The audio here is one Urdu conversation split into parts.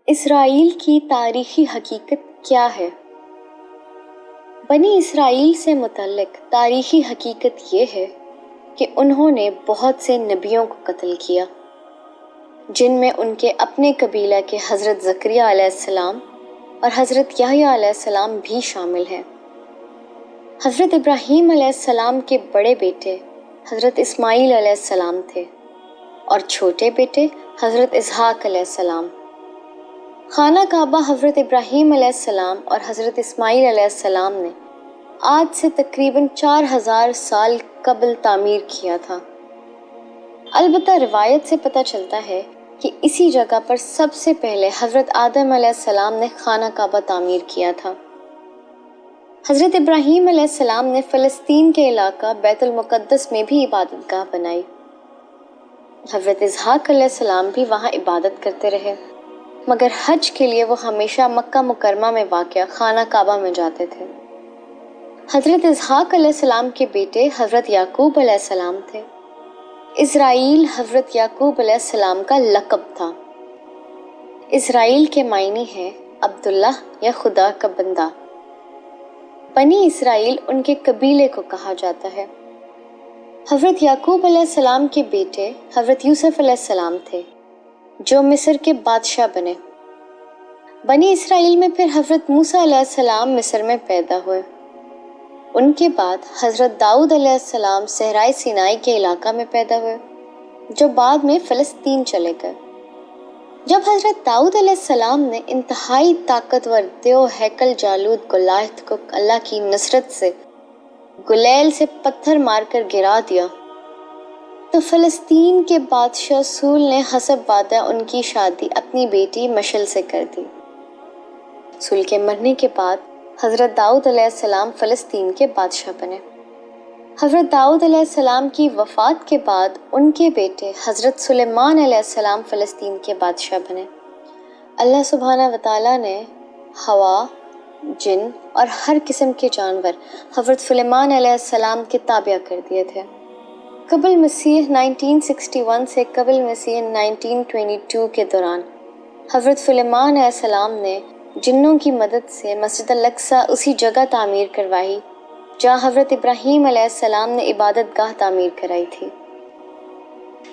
اسرائیل کی تاریخی حقیقت کیا ہے؟ بنی اسرائیل سے متعلق تاریخی حقیقت یہ ہے کہ انہوں نے بہت سے نبیوں کو قتل کیا، جن میں ان کے اپنے قبیلہ کے حضرت زکریہ علیہ السلام اور حضرت یحییٰ علیہ السلام بھی شامل ہیں۔ حضرت ابراہیم علیہ السلام کے بڑے بیٹے حضرت اسماعیل علیہ السلام تھے اور چھوٹے بیٹے حضرت اسحاق علیہ السلام۔ خانہ کعبہ حضرت ابراہیم علیہ السلام اور حضرت اسماعیل علیہ السلام نے آج سے تقریباً 4000 سال قبل تعمیر کیا تھا۔ البتہ روایت سے پتہ چلتا ہے کہ اسی جگہ پر سب سے پہلے حضرت آدم علیہ السلام نے خانہ کعبہ تعمیر کیا تھا۔ حضرت ابراہیم علیہ السلام نے فلسطین کے علاقہ بیت المقدس میں بھی عبادت گاہ بنائی۔ حضرت اسحاق علیہ السلام بھی وہاں عبادت کرتے رہے، مگر حج کے لیے وہ ہمیشہ مکہ مکرمہ میں واقع خانہ کعبہ میں جاتے تھے۔ حضرت اسحاق علیہ السلام کے بیٹے حضرت یعقوب علیہ السلام تھے۔ اسرائیل حضرت یعقوب علیہ السلام کا لقب تھا۔ اسرائیل کے معنی ہے عبداللہ یا خدا کا بندہ۔ بنی اسرائیل ان کے قبیلے کو کہا جاتا ہے۔ حضرت یعقوب علیہ السلام کے بیٹے حضرت یوسف علیہ السلام تھے، جو مصر کے بادشاہ بنے۔ بنی اسرائیل میں پھر حضرت موسیٰ علیہ السلام مصر میں پیدا ہوئے۔ ان کے بعد حضرت داؤد علیہ السلام صحرائے سینائی کے علاقہ میں پیدا ہوئے، جو بعد میں فلسطین چلے گئے۔ جب حضرت داؤد علیہ السلام نے انتہائی طاقتور دیو ہیکل جالوت گولیت کو اللہ کی نصرت سے گلیل سے پتھر مار کر گرا دیا، تو فلسطین کے بادشاہ سول نے حسب وعدہ ان کی شادی اپنی بیٹی مشل سے کر دی۔ سول کے مرنے کے بعد حضرت داؤد علیہ السلام فلسطین کے بادشاہ بنے۔ حضرت داؤد علیہ السلام کی وفات کے بعد ان کے بیٹے حضرت سلیمان علیہ السلام فلسطین کے بادشاہ بنے۔ اللہ سبحانہ وتعالیٰ نے ہوا، جن اور ہر قسم کے جانور حضرت سلیمان علیہ السلام کے تابع کر دیے تھے۔ قبل مسیح 1961 سے قبل مسیح 1922 کے دوران حضرت سلیمان علیہ السلام نے جنوں کی مدد سے مسجد الاقصیٰ اسی جگہ تعمیر کروائی جہاں حضرت ابراہیم علیہ السلام نے عبادت گاہ تعمیر کرائی تھی۔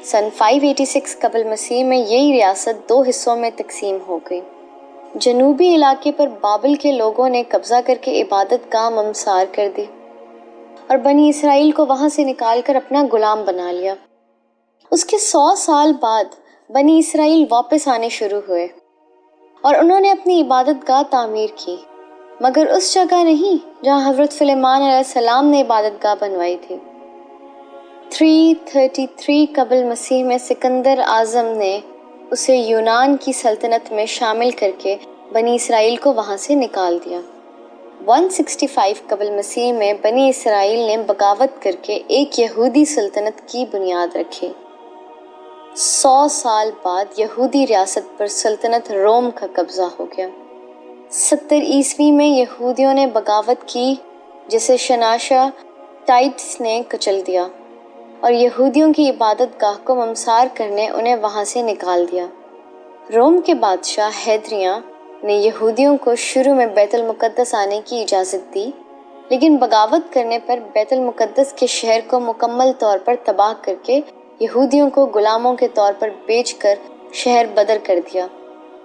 سن 586 قبل مسیح میں یہی ریاست 2 حصوں میں تقسیم ہو گئی۔ جنوبی علاقے پر بابل کے لوگوں نے قبضہ کر کے عبادت گاہ ممسار کر دی اور بنی اسرائیل کو وہاں سے نکال کر اپنا غلام بنا لیا۔ اس کے 100 سال بعد بنی اسرائیل واپس آنے شروع ہوئے اور انہوں نے اپنی عبادت گاہ تعمیر کی، مگر اس جگہ نہیں جہاں حضرت سلیمان علیہ السلام نے عبادت گاہ بنوائی تھی۔ 333 قبل مسیح میں سکندر اعظم نے اسے یونان کی سلطنت میں شامل کر کے بنی اسرائیل کو وہاں سے نکال دیا۔ 165 قبل مسیح میں بنی اسرائیل نے بغاوت کر کے ایک یہودی سلطنت کی بنیاد رکھی۔ 100 سال بعد یہودی ریاست پر سلطنت روم کا قبضہ ہو گیا۔ 70 عیسوی میں یہودیوں نے بغاوت کی، جسے شناشا ٹائٹس نے کچل دیا اور یہودیوں کی عبادت گاہ کو ممسار کرنے انہیں وہاں سے نکال دیا۔ روم کے بادشاہ ہیدریاں نے یہودیوں کو شروع میں بیت المقدس آنے کی اجازت دی، لیکن بغاوت کرنے پر بیت المقدس کے شہر کو مکمل طور پر تباہ کر کے یہودیوں کو غلاموں کے طور پر بیچ کر شہر بدر کر دیا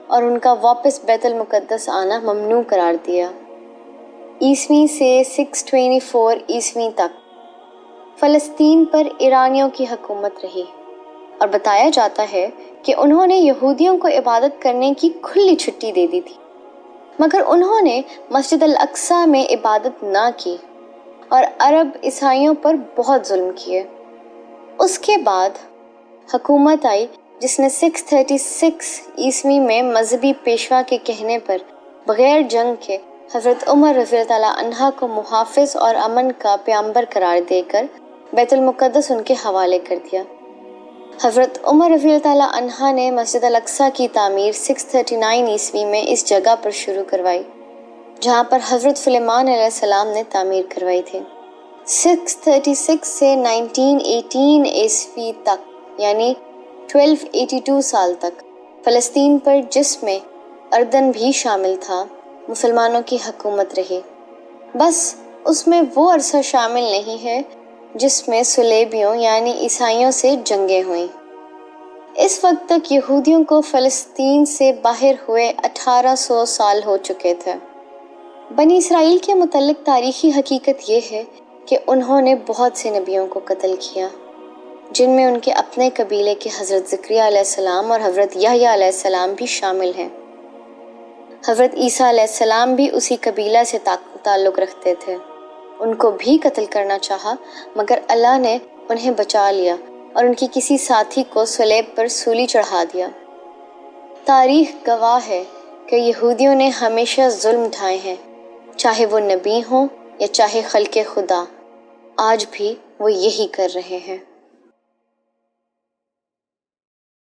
اور ان کا واپس بیت المقدس آنا ممنوع قرار دیا۔ عیسوی سے 624 عیسوی تک فلسطین پر ایرانیوں کی حکومت رہی اور بتایا جاتا ہے کہ انہوں نے یہودیوں کو عبادت کرنے کی کھلی چھٹی دے دی تھی، مگر انہوں نے مسجد الاقصیٰ میں عبادت نہ کی اور عرب عیسائیوں پر بہت ظلم کیے۔ اس کے بعد حکومت آئی جس نے 636 عیسوی میں مذہبی پیشوا کے کہنے پر بغیر جنگ کے حضرت عمر رضی اللہ تعالیٰ عنہ کو محافظ اور امن کا پیغمبر قرار دے کر بیت المقدس ان کے حوالے کر دیا۔ حضرت عمر رضی اللہ تعالیٰ عنہ نے مسجد الاقصیٰ کی تعمیر 639 عیسوی میں اس جگہ پر شروع کروائی جہاں پر حضرت سلیمان علیہ السلام نے تعمیر کروائی تھی۔ 636 سے 1918 عیسوی تک یعنی 1282 سال تک فلسطین پر، جس میں اردن بھی شامل تھا، مسلمانوں کی حکومت رہی، بس اس میں وہ عرصہ شامل نہیں ہے جس میں صلیبیوں یعنی عیسائیوں سے جنگیں ہوئیں۔ اس وقت تک یہودیوں کو فلسطین سے باہر ہوئے 1800 سال ہو چکے تھے۔ بنی اسرائیل کے متعلق تاریخی حقیقت یہ ہے کہ انہوں نے بہت سے نبیوں کو قتل کیا، جن میں ان کے اپنے قبیلے کے حضرت زکریا علیہ السلام اور حضرت یحییٰ علیہ السلام بھی شامل ہیں۔ حضرت عیسیٰ علیہ السلام بھی اسی قبیلہ سے تعلق رکھتے تھے۔ ان کو بھی قتل کرنا چاہا، مگر اللہ نے انہیں بچا لیا اور ان کی کسی ساتھی کو صلیب پر سولی چڑھا دیا۔ تاریخ گواہ ہے کہ یہودیوں نے ہمیشہ ظلم ڈھائے ہیں، چاہے وہ نبی ہوں یا چاہے خلق خدا، آج بھی وہ یہی کر رہے ہیں۔